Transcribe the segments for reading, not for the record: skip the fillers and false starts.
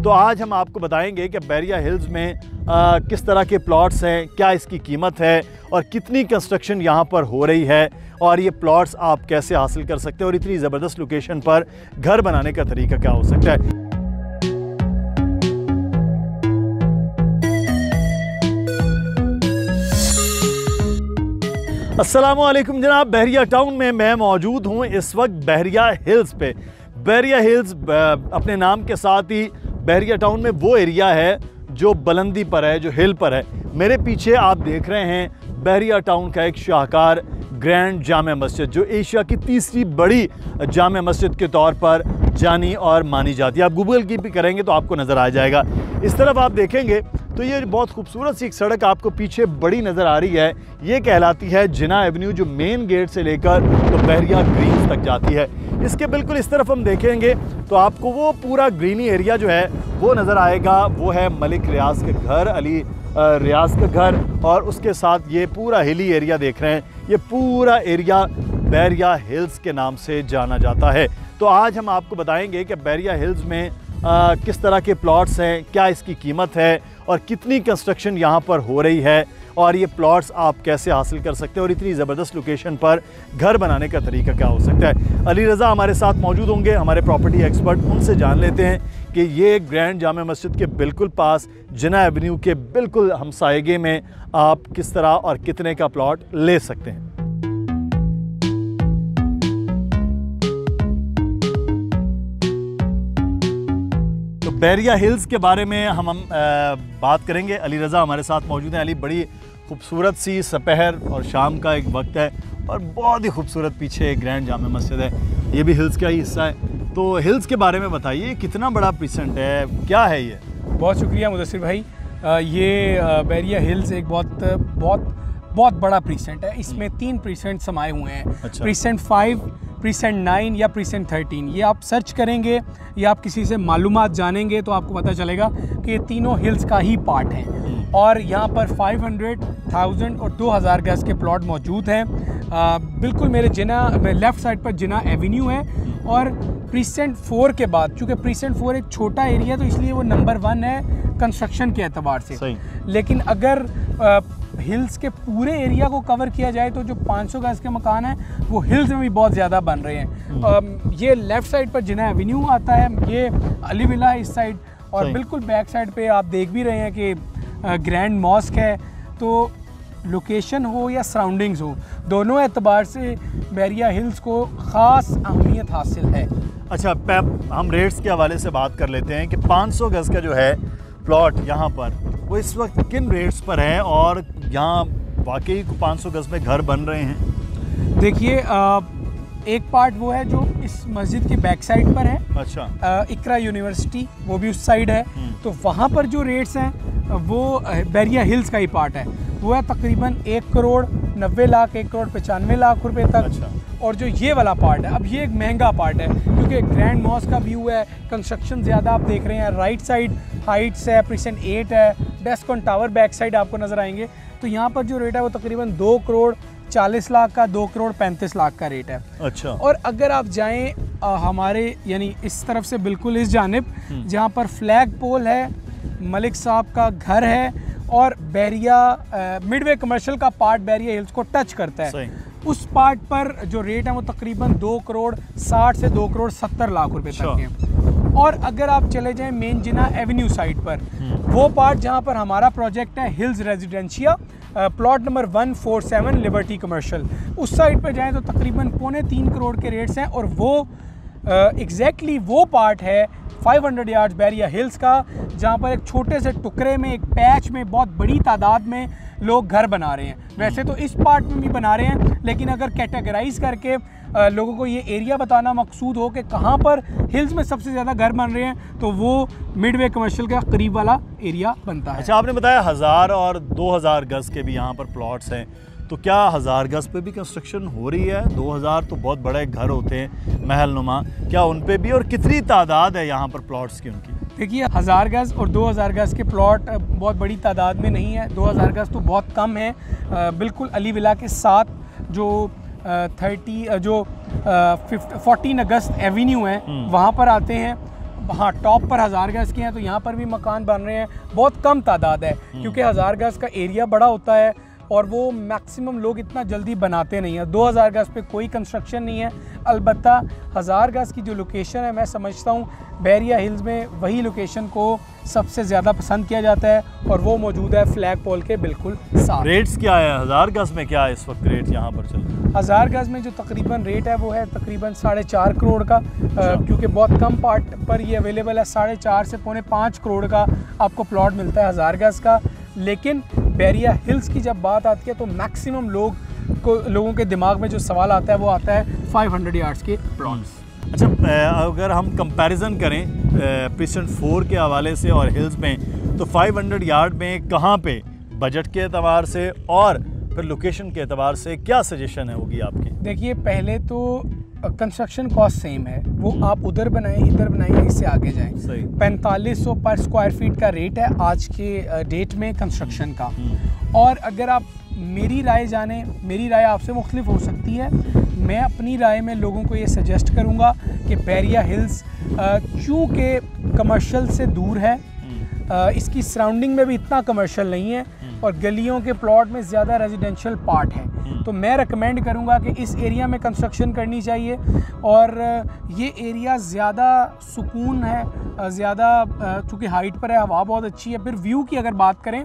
तो आज हम आपको बताएंगे कि बैरिया हिल्स में किस तरह के प्लॉट्स हैं, क्या इसकी कीमत है और कितनी कंस्ट्रक्शन यहाँ पर हो रही है और ये प्लॉट्स आप कैसे हासिल कर सकते हैं और इतनी ज़बरदस्त लोकेशन पर घर बनाने का तरीका क्या हो सकता है। अस्सलामुअलैकुम जनाब, बहरिया टाउन में मैं मौजूद हूँ इस वक्त बहरिया हिल्स पे। बहरिया हिल्स अपने नाम के साथ ही बहरिया टाउन में वो एरिया है जो बुलंदी पर है, जो हिल पर है। मेरे पीछे आप देख रहे हैं बहरिया टाउन का एक शाहकार ग्रैंड जामे मस्जिद, जो एशिया की तीसरी बड़ी जामे मस्जिद के तौर पर जानी और मानी जाती है। आप गूगल की भी करेंगे तो आपको नज़र आ जाएगा। इस तरफ आप देखेंगे तो ये बहुत खूबसूरत सी एक सड़क आपको पीछे बड़ी नज़र आ रही है। ये कहलाती है जिना एवेन्यू, जो मेन गेट से लेकर तो बहरिया ग्रीन्स तक जाती है। इसके बिल्कुल इस तरफ हम देखेंगे तो आपको वो पूरा ग्रीनी एरिया जो है वो नज़र आएगा। वो है मलिक रियाज के घर, अली रियाज का घर, और उसके साथ ये पूरा हिली एरिया देख रहे हैं। ये पूरा एरिया बहरिया हिल्स के नाम से जाना जाता है। तो आज हम आपको बताएंगे कि बहरिया हिल्स में किस तरह के प्लॉट्स हैं, क्या इसकी कीमत है और कितनी कंस्ट्रक्शन यहाँ पर हो रही है और ये प्लॉट्स आप कैसे हासिल कर सकते हैं और इतनी ज़बरदस्त लोकेशन पर घर बनाने का तरीका क्या हो सकता है। अली रज़ा हमारे साथ मौजूद होंगे, हमारे प्रॉपर्टी एक्सपर्ट। उनसे जान लेते हैं कि ये ग्रैंड जामे मस्जिद के बिल्कुल पास जिना एवेन्यू के बिल्कुल हमसायगे में आप किस तरह और कितने का प्लॉट ले सकते हैं। बहरिया हिल्स के बारे में हम बात करेंगे। अली रज़ा हमारे साथ मौजूद हैं। अली, बड़ी खूबसूरत सी सपहर और शाम का एक वक्त है और बहुत ही खूबसूरत पीछे ग्रैंड जामे मस्जिद है। ये भी हिल्स का ही हिस्सा है। तो हिल्स के बारे में बताइए, कितना बड़ा परसेंट है, क्या है ये? बहुत शुक्रिया मुदस्सिर भाई। ये बहरिया हिल्स एक बहुत बड़ा प्रीसेंट है। इसमें 3 प्रीसेंट समाये हुए हैं। अच्छा। प्रीसेंट 5, प्रीसेंट 9 या प्रीसेंट 13। ये आप सर्च करेंगे या आप किसी से मालूमात जानेंगे तो आपको पता चलेगा कि ये तीनों हिल्स का ही पार्ट है। और यहाँ पर 500, 1000 और 2000 गज के प्लॉट मौजूद हैं। बिल्कुल मेरे लेफ़्ट साइड पर जिना एवेन्यू है। और प्रीसेंट 4 के बाद, चूँकि प्रीसेंट 4 एक छोटा एरिया तो इसलिए वो नंबर 1 है कंस्ट्रक्शन के एतबार से। सही। लेकिन अगर हिल्स के पूरे एरिया को कवर किया जाए तो जो 500 गज के मकान हैं वो हिल्स में भी बहुत ज़्यादा बन रहे हैं। ये लेफ़्ट साइड पर जिना एवेन्यू आता है, ये अली विला है इस साइड, और बिल्कुल बैक साइड पे आप देख भी रहे हैं कि ग्रैंड मॉस्क है। तो लोकेशन हो या सराउंडिंग्स हो, दोनों एतबार से बहरिया हिल्स को ख़ास अहमियत हासिल है। अच्छा, हम रेट्स के हवाले से बात कर लेते हैं कि 500 गज का जो है प्लॉट यहाँ पर वो इस वक्त किन रेट्स पर है और यहाँ वाकई 500 गज में घर बन रहे हैं? देखिए, एक पार्ट वो है जो इस मस्जिद की बैक साइड पर है। अच्छा। इकरा यूनिवर्सिटी वो भी उस साइड है। तो वहाँ पर जो रेट्स हैं वो बहरिया हिल्स का ही पार्ट है। वो है तकरीबन 1 करोड़ 90 लाख, 1 करोड़ 95 लाख रुपए तक। अच्छा। और जो ये वाला पार्ट है, अब ये एक महंगा पार्ट है क्योंकि ग्रैंड मॉस्क का व्यू है, कंस्ट्रक्शन ज़्यादा आप देख रहे हैं। राइट साइड हाइट्स है, प्रीसेंट 8 है, डेस्कॉन टावर बैक साइड आपको नज़र आएंगे। तो यहाँ पर जो रेट है वो तकरीबन 2 करोड़ 40 लाख का, 2 करोड़ 35 लाख का रेट है। अच्छा। और अगर आप जाएँ हमारे यानी इस तरफ से बिल्कुल इस जानिब जहाँ पर फ्लैग पोल है, मलिक साहब का घर है और बहरिया मिडवे कमर्शियल का पार्ट बहरिया हिल्स को टच करता है। सही। उस पार्ट पर जो रेट है वो तकरीबन 2 करोड़ 60 से 2 करोड़ 70 लाख रुपए तक है। और अगर आप चले जाएं मेन जिना एवेन्यू साइड पर, वो पार्ट जहां पर हमारा प्रोजेक्ट है hills residencia, plot number 147 liberty commercial, उस साइड पर जाएं तो तकरीबन 3.25 करोड़ के रेट्स हैं। और वो एग्जैक्टली वो पार्ट है 500 यार्ड्स बहरिया हिल्स का, जहाँ पर एक छोटे से टुकड़े में, एक पैच में बहुत बड़ी तादाद में लोग घर बना रहे हैं। वैसे तो इस पार्ट में भी बना रहे हैं, लेकिन अगर कैटेगराइज करके लोगों को ये एरिया बताना मकसूद हो कि कहाँ पर हिल्स में सबसे ज़्यादा घर बन रहे हैं, तो वो मिडवे कमर्शियल का करीब वाला एरिया बनता है। अच्छा, आपने बताया 1000 और 2000 गज के भी यहाँ पर प्लॉट्स हैं, तो क्या 1000 गज पे भी कंस्ट्रक्शन हो रही है? 2000 तो बहुत बड़े घर होते हैं महल नुमा, क्या उन पे भी, और कितनी तादाद है यहाँ पर प्लॉट्स की उनकी? देखिए, 1000 गज और 2000 गज के प्लॉट बहुत बड़ी तादाद में नहीं है। 2000 गज तो बहुत कम है। बिल्कुल अली विला के साथ जो 14 अगस्त एवेन्यू है वहाँ पर आते हैं। हाँ टॉप पर 1000 गज के हैं, तो यहाँ पर भी मकान बन रहे हैं, बहुत कम तादाद है क्योंकि 1000 गज का एरिया बड़ा होता है और वो मैक्सिमम लोग इतना जल्दी बनाते नहीं हैं। 2000 गज पे कोई कंस्ट्रक्शन नहीं है। अलबत्ता 1000 गज की जो लोकेशन है, मैं समझता हूँ बहरिया हिल्स में वही लोकेशन को सबसे ज़्यादा पसंद किया जाता है और वो मौजूद है फ्लैग पोल के बिल्कुल साथ। रेट्स क्या है 1000 गज में, क्या है इस वक्त रेट यहाँ पर चल रहा है? 1000 गज में जो तकरीबन रेट है वो है तकरीबन 4.5 करोड़ का, क्योंकि बहुत कम पार्ट पर ये अवेलेबल है। 4.5 से 5.5 करोड़ का आपको प्लॉट मिलता है 1000 गज का। लेकिन बहरिया हिल्स की जब बात आती है तो मैक्सिमम लोगों के दिमाग में जो सवाल आता है वो आता है 500 यार्ड्स के प्लॉट्स। अच्छा, अगर हम कंपैरिजन करें प्रीसेंट 4 के हवाले से और हिल्स में, तो 500 यार्ड में कहाँ पे बजट के एतबार से और फिर लोकेशन के एतबार से क्या सजेशन है होगी आपकी? देखिए, पहले तो कंस्ट्रक्शन कॉस्ट सेम है, वो आप उधर बनाएं इधर बनाएं, इससे आगे जाएं। 4500 पर स्क्वायर फीट का रेट है आज के डेट में कंस्ट्रक्शन का। और अगर आप मेरी राय जाने, मेरी राय आपसे मुख्तलिफ हो सकती है, मैं अपनी राय में लोगों को ये सजेस्ट करूँगा कि बहरिया हिल्स चूँकि कमर्शियल से दूर है, इसकी सराउंडिंग में भी इतना कमर्शियल नहीं है और गलियों के प्लॉट में ज़्यादा रेजिडेंशियल पार्ट है, तो मैं रेकमेंड करूंगा कि इस एरिया में कंस्ट्रक्शन करनी चाहिए। और ये एरिया ज़्यादा सुकून है, ज़्यादा चूँकि हाइट पर है, हवा बहुत अच्छी है। फिर व्यू की अगर बात करें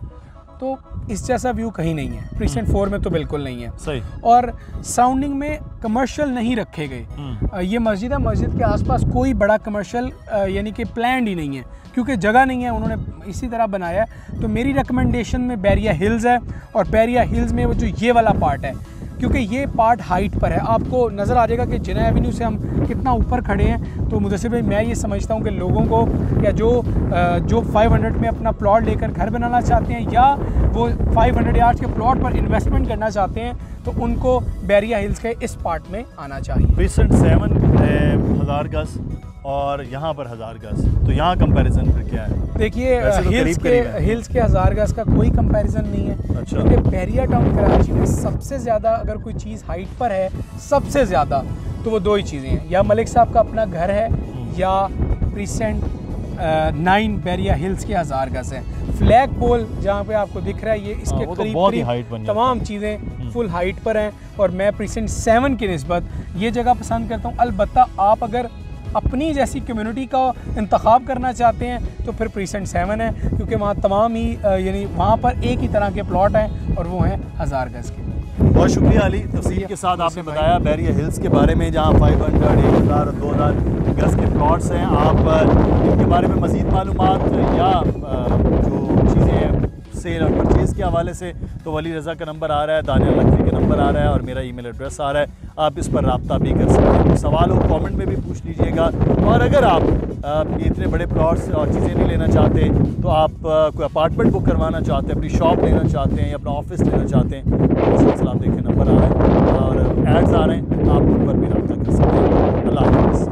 तो इस जैसा व्यू कहीं नहीं है, प्रीसेंट 4 में तो बिल्कुल नहीं है। सही। और सराउंडिंग में कमर्शियल नहीं रखे गए। ये मस्जिद है, मस्जिद के आसपास कोई बड़ा कमर्शियल यानी कि प्लान ही नहीं है क्योंकि जगह नहीं है, उन्होंने इसी तरह बनाया है। तो मेरी रिकमेंडेशन में बहरिया हिल्स है और बहरिया हिल्स में वो जो ये वाला पार्ट है, क्योंकि ये पार्ट हाइट पर है, आपको नज़र आ जाएगा कि जिना एवेन्यू से हम कितना ऊपर खड़े हैं। तो मुदस्सिर भाई, मैं ये समझता हूँ कि लोगों को या जो 500 में अपना प्लॉट लेकर घर बनाना चाहते हैं या वो 500 यार्ड्स के प्लॉट पर इन्वेस्टमेंट करना चाहते हैं, तो उनको बहरिया हिल्स के इस पार्ट में आना चाहिए। प्रीसेंट 7 1000 गज और यहाँ पर 1000 गज, तो यहाँ कंपैरिजन फिर क्या है? देखिए, हिल्स के 1000 गज का कोई कंपैरिजन नहीं है। अच्छा। क्योंकि बहरिया टाउन कराची में सबसे ज़्यादा अगर कोई चीज़ हाइट पर है, सबसे ज़्यादा, तो वो दो ही चीज़ें हैं, या मलिक साहब का अपना घर है या प्रीसेंट 9 बहरिया हिल्स के 1000 गज है। फ्लैग पोल जहाँ पे आपको दिख रहा है, ये इसके करीब तमाम चीज़ें फुल हाइट पर हैं और मैं प्रीसेंट 7 की निस्बत ये जगह पसंद करता हूँ। अलबत्ता आप अगर अपनी जैसी कम्युनिटी का इंतखाब करना चाहते हैं तो फिर प्रीसेंट 7 है, क्योंकि वहाँ तमाम ही यानी वहाँ पर एक ही तरह के प्लॉट हैं और वो हैं 1000 गज के। बहुत शुक्रिया अली, तफसील के साथ आपने बताया बहरिया हिल्स के बारे में, जहाँ 500, 1000, 2000 गज के प्लॉट्स हैं। आप इनके बारे में मज़ीद मालूमात या जो चीज़ें सेल और परचेज़ के हवाले से, तो वली रज़ा का नंबर आ रहा है, दानियाल लखवी का नंबर आ रहा है और मेरा ईमेल एड्रेस आ रहा है, आप इस पर रब्ता भी कर सकते हैं। सवाल हो कमेंट में भी पूछ लीजिएगा। और अगर आप ये इतने बड़े प्लॉट्स और चीज़ें नहीं लेना चाहते, तो आप कोई अपार्टमेंट बुक करवाना चाहते हैं, अपनी शॉप लेना चाहते हैं या अपना ऑफिस लेना चाहते हैं, तो सिलसिला आप देखें नंबर आ रहा है और एड्स आ रहे हैं, आप उन पर भी रब्ता कर सकते हैं। अल्लाह हाफ़िज़।